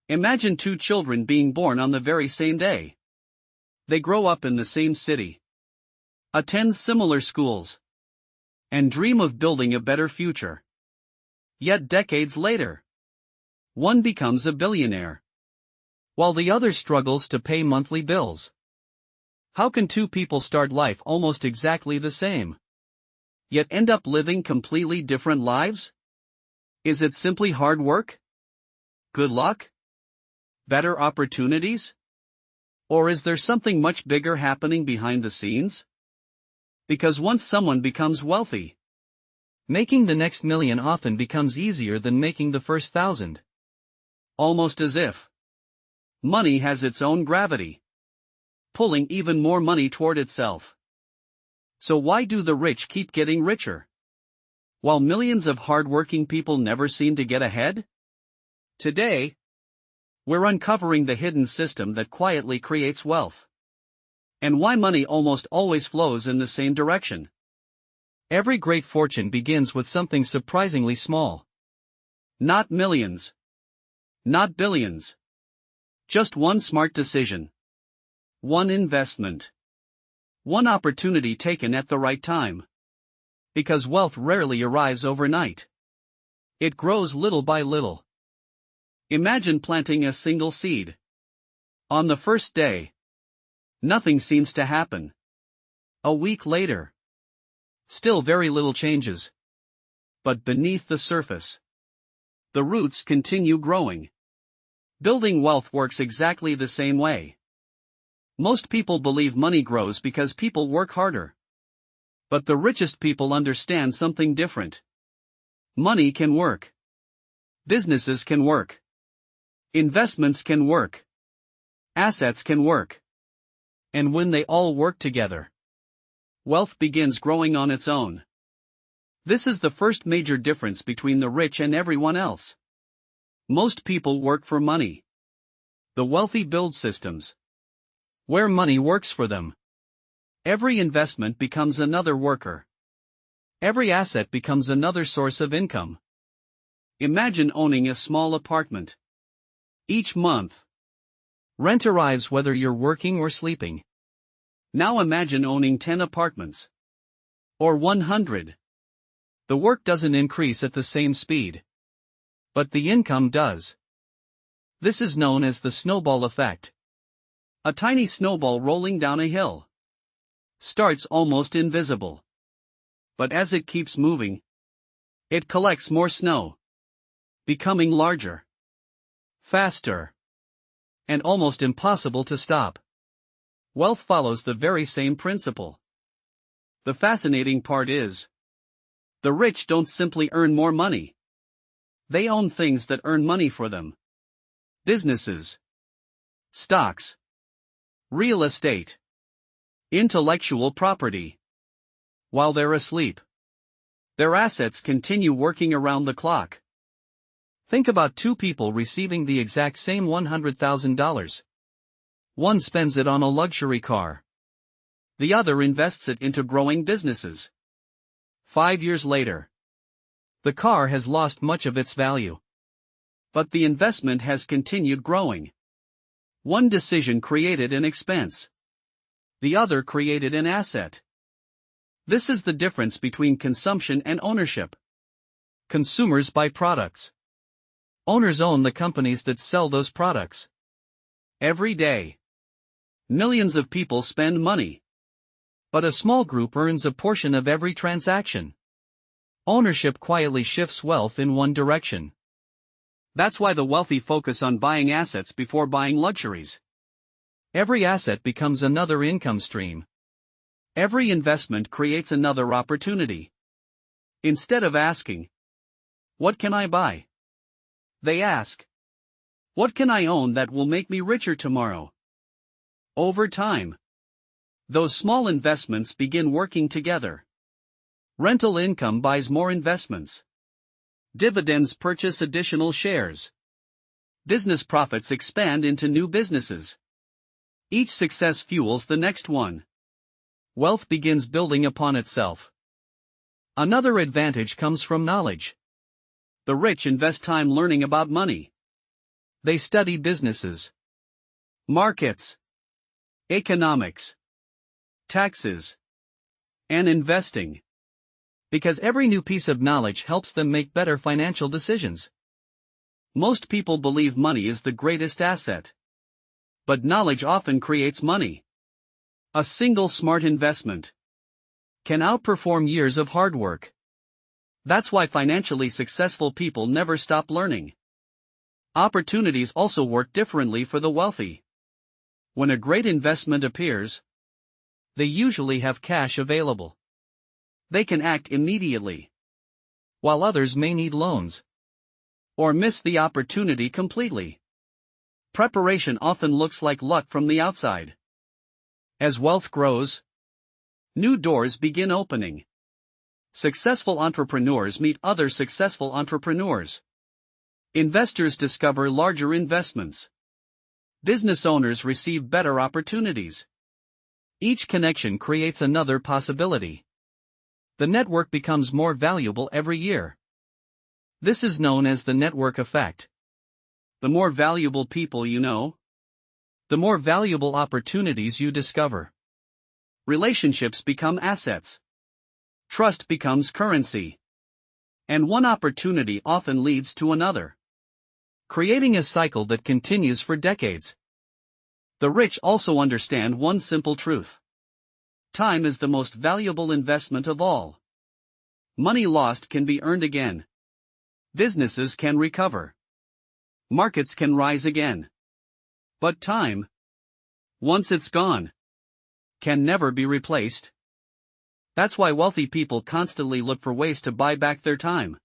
Imagine two children being born on the very same day. They grow up in the same city, attend similar schools, and dream of building a better future. Yet decades later, one becomes a billionaire, while the other struggles to pay monthly bills. How can two people start life almost exactly the same, yet end up living completely different lives? Is it simply hard work? Good luck? Better opportunities? Or is there something much bigger happening behind the scenes? Because once someone becomes wealthy, making the next million often becomes easier than making the first 1,000. Almost as if money has its own gravity, pulling even more money toward itself. So why do the rich keep getting richer, while millions of hardworking people never seem to get ahead? Today, we're uncovering the hidden system that quietly creates wealth, and why money almost always flows in the same direction. Every great fortune begins with something surprisingly small. Not millions. Not billions. Just one smart decision. One investment. One opportunity taken at the right time. Because wealth rarely arrives overnight. It grows little by little. Imagine planting a single seed. On the first day, nothing seems to happen. A week later, still very little changes. But beneath the surface, the roots continue growing. Building wealth works exactly the same way. Most people believe money grows because people work harder. But the richest people understand something different. Money can work. Businesses can work. Investments can work. Assets can work. And when they all work together, wealth begins growing on its own. This is the first major difference between the rich and everyone else. Most people work for money. The wealthy build systems where money works for them. Every investment becomes another worker. Every asset becomes another source of income. Imagine owning a small apartment. Each month, rent arrives whether you're working or sleeping. Now imagine owning 10 apartments. Or 100. The work doesn't increase at the same speed. But the income does. This is known as the snowball effect. A tiny snowball rolling down a hill starts almost invisible. But as it keeps moving, it collects more snow, becoming larger, faster, and almost impossible to stop. Wealth follows the very same principle. The fascinating part is, the rich don't simply earn more money. They own things that earn money for them. Businesses, stocks, real estate, intellectual property. While they're asleep, their assets continue working around the clock. Think about two people receiving the exact same $100,000. One spends it on a luxury car. The other invests it into growing businesses. 5 years later, the car has lost much of its value. But the investment has continued growing. One decision created an expense. The other created an asset. This is the difference between consumption and ownership. Consumers buy products. Owners own the companies that sell those products. Every day, millions of people spend money. But a small group earns a portion of every transaction. Ownership quietly shifts wealth in one direction. That's why the wealthy focus on buying assets before buying luxuries. Every asset becomes another income stream. Every investment creates another opportunity. Instead of asking, "What can I buy?" they ask, "What can I own that will make me richer tomorrow?" Over time, those small investments begin working together. Rental income buys more investments. Dividends purchase additional shares. Business profits expand into new businesses. Each success fuels the next one. Wealth begins building upon itself. Another advantage comes from knowledge. The rich invest time learning about money. They study businesses, markets, economics, taxes, and investing. Because every new piece of knowledge helps them make better financial decisions. Most people believe money is the greatest asset. But knowledge often creates money. A single smart investment can outperform years of hard work. That's why financially successful people never stop learning. Opportunities also work differently for the wealthy. When a great investment appears, they usually have cash available. They can act immediately, while others may need loans or miss the opportunity completely. Preparation often looks like luck from the outside. As wealth grows, new doors begin opening. Successful entrepreneurs meet other successful entrepreneurs. Investors discover larger investments. Business owners receive better opportunities. Each connection creates another possibility. The network becomes more valuable every year. This is known as the network effect. The more valuable people you know, the more valuable opportunities you discover. Relationships become assets. Trust becomes currency. And one opportunity often leads to another, creating a cycle that continues for decades. The rich also understand one simple truth. Time is the most valuable investment of all. Money lost can be earned again. Businesses can recover. Markets can rise again. But time, once it's gone, can never be replaced. That's why wealthy people constantly look for ways to buy back their time.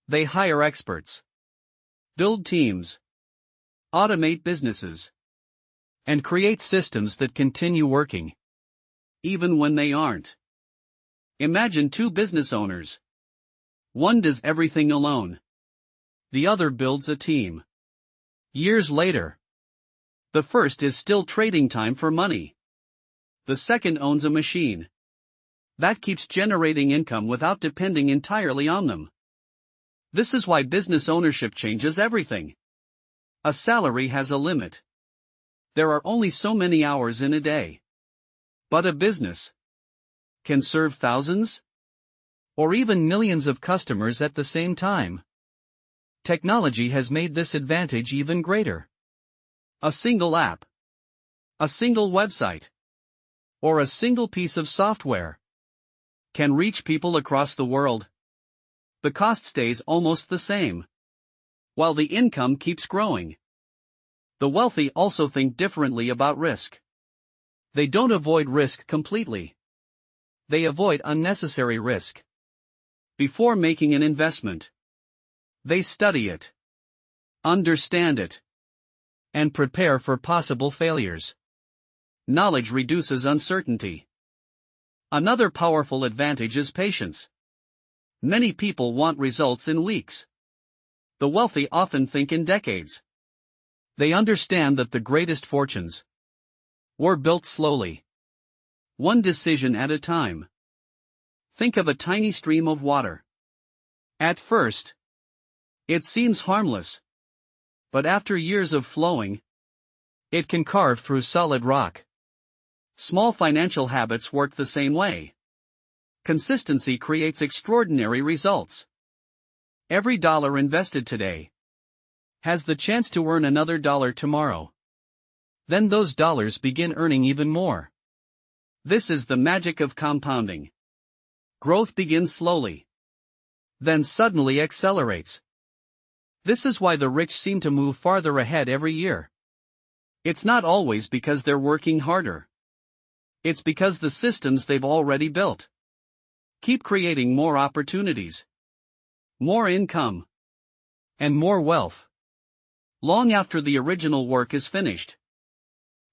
They hire experts, build teams, automate businesses, and create systems that continue working, even when they aren't. Imagine two business owners. One does everything alone. The other builds a team. Years later, the first is still trading time for money. The second owns a machine that keeps generating income without depending entirely on them. This is why business ownership changes everything. A salary has a limit. There are only so many hours in a day. But a business can serve thousands or even millions of customers at the same time. Technology has made this advantage even greater. A single app, a single website, or a single piece of software can reach people across the world. The cost stays almost the same, while the income keeps growing. The wealthy also think differently about risk. They don't avoid risk completely. They avoid unnecessary risk. Before making an investment, they study it, understand it, and prepare for possible failures. Knowledge reduces uncertainty. Another powerful advantage is patience. Many people want results in weeks. The wealthy often think in decades. They understand that the greatest fortunes were built slowly, one decision at a time. Think of a tiny stream of water. At first, it seems harmless. But after years of flowing, it can carve through solid rock. Small financial habits work the same way. Consistency creates extraordinary results. Every dollar invested today has the chance to earn another dollar tomorrow. Then those dollars begin earning even more. This is the magic of compounding. Growth begins slowly, then suddenly accelerates. This is why the rich seem to move farther ahead every year. It's not always because they're working harder. It's because the systems they've already built keep creating more opportunities, more income, and more wealth, long after the original work is finished.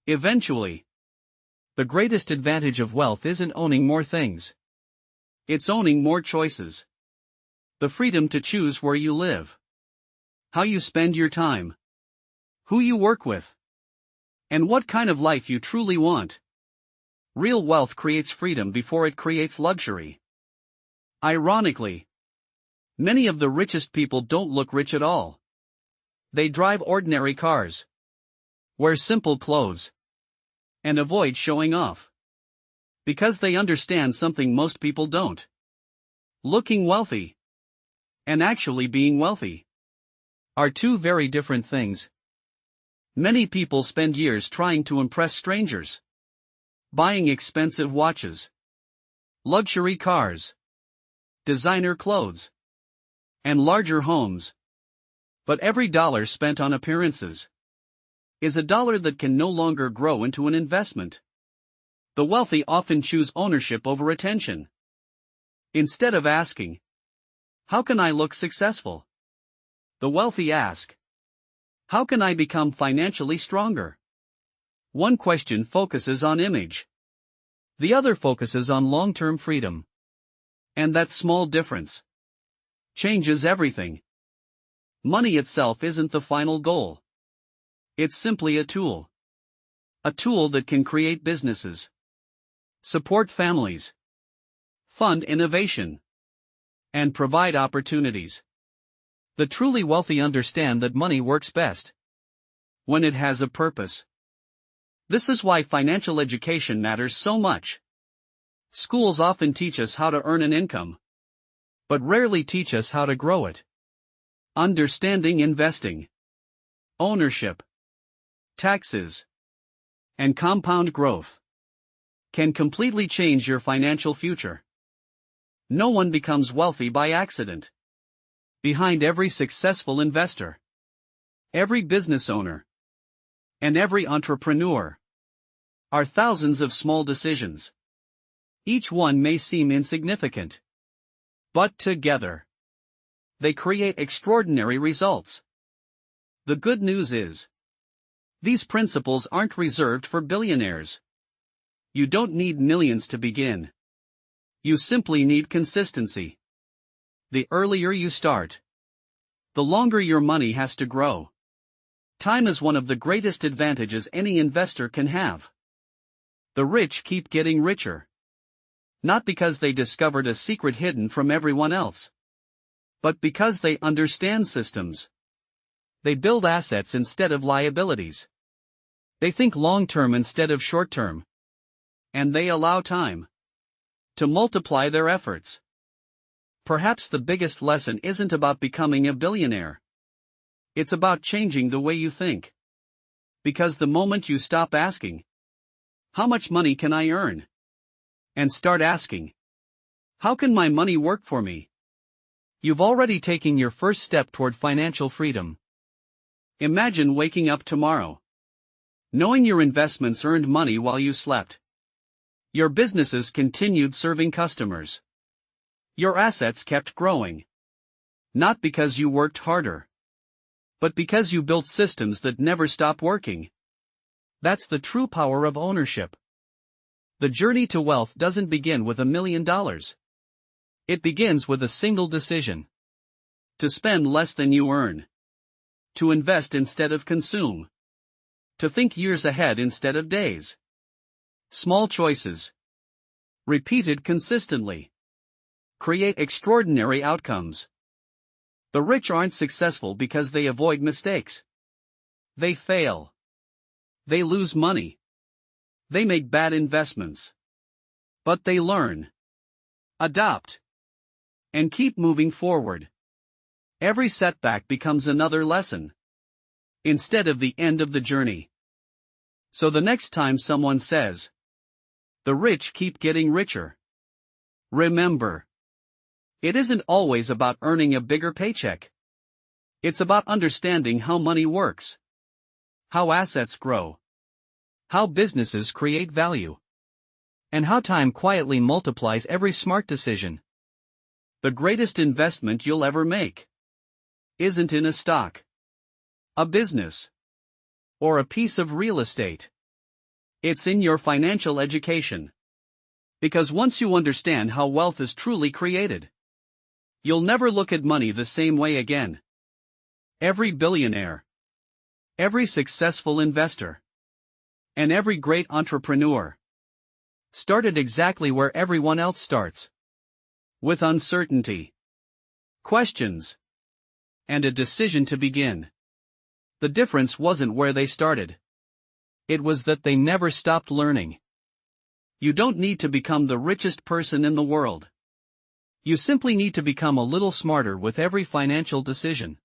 Eventually, the greatest advantage of wealth isn't owning more things. It's owning more choices. The freedom to choose where you live, how you spend your time, who you work with, and what kind of life you truly want. Real wealth creates freedom before it creates luxury. Ironically, many of the richest people don't look rich at all. They drive ordinary cars, wear simple clothes, and avoid showing off. Because they understand something most people don't. Looking wealthy and actually being wealthy are two very different things. Many people spend years trying to impress strangers, buying expensive watches, luxury cars, designer clothes, and larger homes. But every dollar spent on appearances is a dollar that can no longer grow into an investment. The wealthy often choose ownership over attention. Instead of asking, "How can I look successful?" the wealthy ask, "How can I become financially stronger?" One question focuses on image. The other focuses on long-term freedom. And that small difference changes everything. Money itself isn't the final goal. It's simply a tool. A tool that can create businesses, support families, fund innovation, and provide opportunities. The truly wealthy understand that money works best when it has a purpose. This is why financial education matters so much. Schools often teach us how to earn an income, but rarely teach us how to grow it. Understanding investing, ownership, taxes, and compound growth can completely change your financial future. No one becomes wealthy by accident. Behind every successful investor, every business owner, and every entrepreneur are thousands of small decisions. Each one may seem insignificant, but together they create extraordinary results. The good news is, these principles aren't reserved for billionaires. You don't need millions to begin. You simply need consistency. The earlier you start, the longer your money has to grow. Time is one of the greatest advantages any investor can have. The rich keep getting richer. Not because they discovered a secret hidden from everyone else, but because they understand systems. They build assets instead of liabilities. They think long-term instead of short-term. And they allow time to multiply their efforts. Perhaps the biggest lesson isn't about becoming a billionaire. It's about changing the way you think. Because the moment you stop asking, "How much money can I earn?" and start asking, "How can my money work for me?" you've already taken your first step toward financial freedom. Imagine waking up tomorrow, knowing your investments earned money while you slept. Your businesses continued serving customers. Your assets kept growing. Not because you worked harder, but because you built systems that never stop working. That's the true power of ownership. The journey to wealth doesn't begin with $1 million. It begins with a single decision: to spend less than you earn, to invest instead of consume, to think years ahead instead of days. Small choices, repeated consistently, create extraordinary outcomes. The rich aren't successful because they avoid mistakes. They fail. They lose money. They make bad investments. But they learn, adopt, and keep moving forward. Every setback becomes another lesson, instead of the end of the journey. So the next time someone says, "The rich keep getting richer," remember, it isn't always about earning a bigger paycheck. It's about understanding how money works, how assets grow, how businesses create value, and how time quietly multiplies every smart decision. The greatest investment you'll ever make isn't in a stock, a business, or a piece of real estate. It's in your financial education. Because once you understand how wealth is truly created, you'll never look at money the same way again. Every billionaire, every successful investor, and every great entrepreneur started exactly where everyone else starts. With uncertainty, questions, and a decision to begin. The difference wasn't where they started. It was that they never stopped learning. You don't need to become the richest person in the world. You simply need to become a little smarter with every financial decision.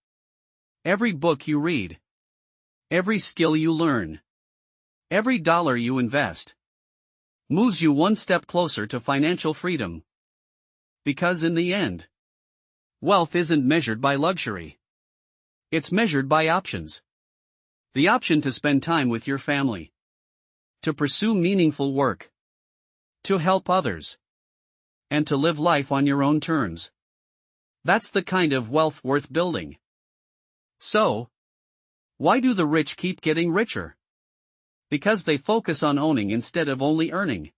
Every book you read. Every skill you learn. Every dollar you invest. Moves you one step closer to financial freedom. Because in the end, wealth isn't measured by luxury. It's measured by options. The option to spend time with your family. To pursue meaningful work. To help others. And to live life on your own terms. That's the kind of wealth worth building. So, why do the rich keep getting richer? Because they focus on owning instead of only earning.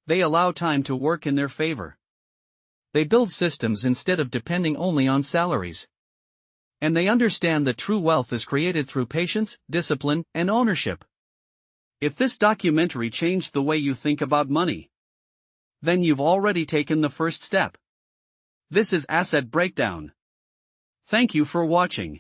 They allow time to work in their favor. They build systems instead of depending only on salaries. And they understand that true wealth is created through patience, discipline, and ownership. If this documentary changed the way you think about money, then you've already taken the first step. This is Asset Breakdown. Thank you for watching.